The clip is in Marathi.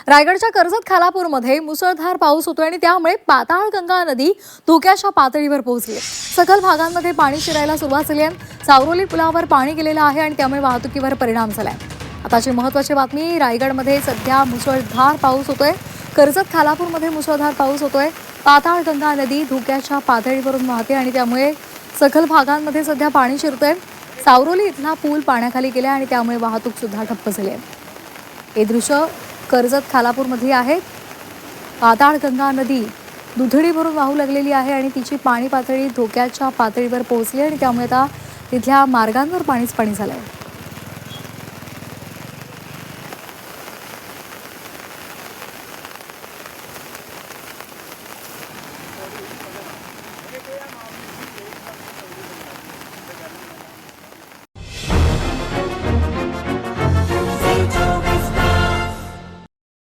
रायगडच्या कर्जत खालापूरमध्ये मुसळधार पाऊस होतोय आणि त्यामुळे पाताळगंगा नदी धोक्याच्या पातळीवर पोहोचली. सखल भागांमध्ये पाणी शिरायला सुरुवात झाली आहे. सावरोली पुलावर पाणी गेलेलं आहे आणि त्यामुळे वाहतुकीवर परिणाम झालाय. आताची महत्त्वाची बातमी, रायगडमध्ये सध्या मुसळधार पाऊस होतोय. कर्जत खालापूरमध्ये मुसळधार पाऊस होतोय. पाताळगंगा नदी धोक्याच्या पातळीवरून वाहते आणि त्यामुळे सखल भागांमध्ये सध्या पाणी शिरतोय. सावरोली इथला पूल पाण्याखाली गेला आणि त्यामुळे वाहतूक सुद्धा ठप्प झाली आहे. हे दृश्य कर्जत खालापूरमधली आहेत. पाताळगंगा नदी दुधडी भरून वाहू लागलेली आहे आणि तिची पाणी पातळी धोक्याच्या पातळीवर पोहोचली आणि त्यामुळे आता तिथल्या मार्गांवर पाणीच पाणी झालंय.